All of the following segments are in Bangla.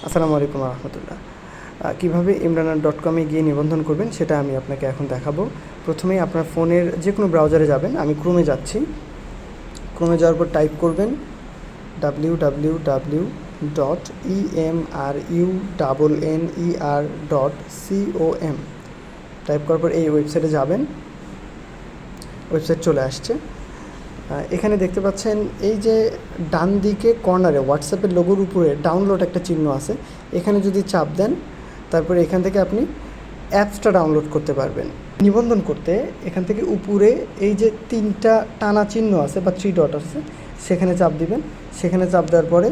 আসসালামু আলাইকুম রহমতুল্লাহ। কীভাবে imranar.com-এ গিয়ে নিবন্ধন করবেন সেটা আমি আপনাকে এখন দেখাবো। প্রথমেই আপনার ফোনের যে কোনো ব্রাউজারে যাবেন। আমি ক্রোমে যাচ্ছি। ক্রোমে যাওয়ার পর টাইপ করবেন www.emruner.com। টাইপ করার পর এই ওয়েবসাইটে যাবেন। ওয়েবসাইট চলে আসছে। এখানে দেখতে পাচ্ছেন এই যে ডান দিকে কর্নারে হোয়াটসঅ্যাপের লোগোর উপরে ডাউনলোড একটা চিহ্ন আছে। এখানে যদি চাপ দেন, তারপরে এখান থেকে আপনি অ্যাপসটা ডাউনলোড করতে পারবেন। নিবন্ধন করতে এখান থেকে উপরে এই যে 3টা টানা চিহ্ন আছে বা 3 ডট আছে, সেখানে চাপ দিবেন। সেখানে চাপ দেওয়ার পরে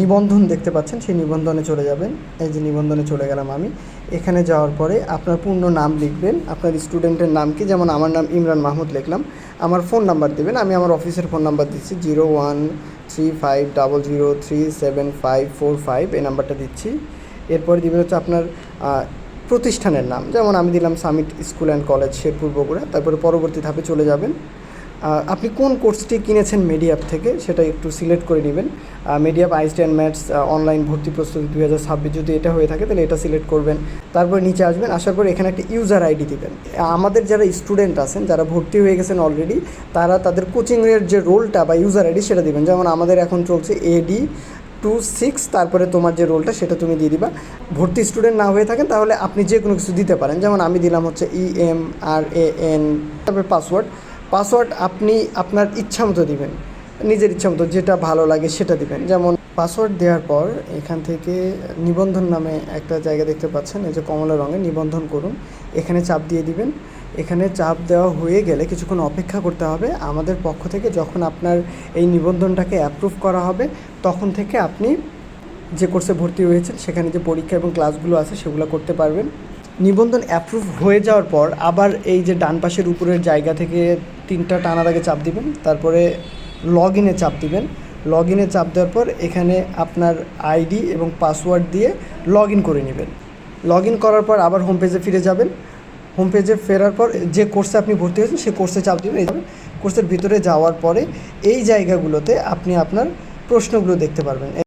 নিবন্ধন দেখতে পাচ্ছেন, সেই নিবন্ধনে চলে যাবেন। এই যে নিবন্ধনে চলে গেলাম আমি। এখানে যাওয়ার পরে আপনার পূর্ণ নাম লিখবেন, আপনার স্টুডেন্টের নাম কি, যেমন আমার নাম ইমরান মাহমুদ লিখলাম। আমার ফোন নাম্বার দেবেন, আমি আমার অফিসের ফোন নাম্বার দিচ্ছি 013500375545, এই নাম্বারটা দিচ্ছি। এরপরে দিবেন হচ্ছে আপনার প্রতিষ্ঠানের নাম, যেমন আমি দিলাম summit school and college, Sherpur, Bogura. তারপরে পরবর্তী ধাপে চলে যাবেন। আপনি কোন কোর্সটি কিনেছেন মেডিয়াপ থেকে সেটা একটু সিলেক্ট করে নেবেন। মেডিয়াপ আইসটি অ্যান্ড ম্যাথস অনলাইন ভর্তি প্রস্তুতি 2026 যদি এটা হয়ে থাকে তাহলে এটা সিলেক্ট করবেন। তারপর নিচে আসবেন, আসার পর এখানে একটা ইউজার আইডি দিবেন। আমাদের যারা স্টুডেন্ট আছেন, যারা ভর্তি হয়ে গেছেন অলরেডি, তারা তাদের কোচিংয়ের যে রোলটা বা ইউজার আইডি সেটা দিবেন। যেমন আমাদের এখন চলছে AD26, তারপরে তোমার যে রোলটা সেটা তুমি দিয়ে দিবা। ভর্তি স্টুডেন্ট না হয়ে থাকেন তাহলে আপনি যে কোনো কিছু দিতে পারেন, যেমন আমি দিলাম হচ্ছে EMRAN। তারপরে পাসওয়ার্ড আপনি আপনার ইচ্ছা মতো দিবেন, নিজের ইচ্ছা মতো যেটা ভালো লাগে সেটা দিবেন। যেমন পাসওয়ার্ড দেওয়ার পর এখান থেকে নিবন্ধন নামে একটা জায়গা দেখতে পাচ্ছেন, এই যে কমলা রঙে নিবন্ধন করুন, এখানে চাপ দিয়ে দিবেন। এখানে চাপ দেওয়া হয়ে গেলে কিছুক্ষণ অপেক্ষা করতে হবে। আমাদের পক্ষ থেকে যখন আপনার এই নিবন্ধনটাকে অ্যাপ্রুভ করা হবে, তখন থেকে আপনি যে কোর্সে ভর্তি হয়েছেন সেখানে যে পরীক্ষা এবং ক্লাসগুলো আছে সেগুলো করতে পারবেন। নিবন্ধন অ্যাপ্রুভ হয়ে যাওয়ার পর আবার এই যে ডান পাশের উপরের জায়গা থেকে 3টা টানা দাগে চাপ দিবেন, তারপরে লগ ইনে চাপ দিবেন। লগ ইনে চাপ দেওয়ার পর এখানে আপনার আইডি এবং পাসওয়ার্ড দিয়ে লগ ইন করে নেবেন। লগ ইন করার পর আবার হোম পেজে ফিরে যাবেন। হোম পেজে ফেরার পর যে কোর্সে আপনি ভর্তি হয়েছেন সেই কোর্সে চাপ দিবেন। এই কোর্সের ভিতরে যাওয়ার পরে এই জায়গাগুলোতে আপনি আপনার প্রশ্নগুলো দেখতে পারবেন।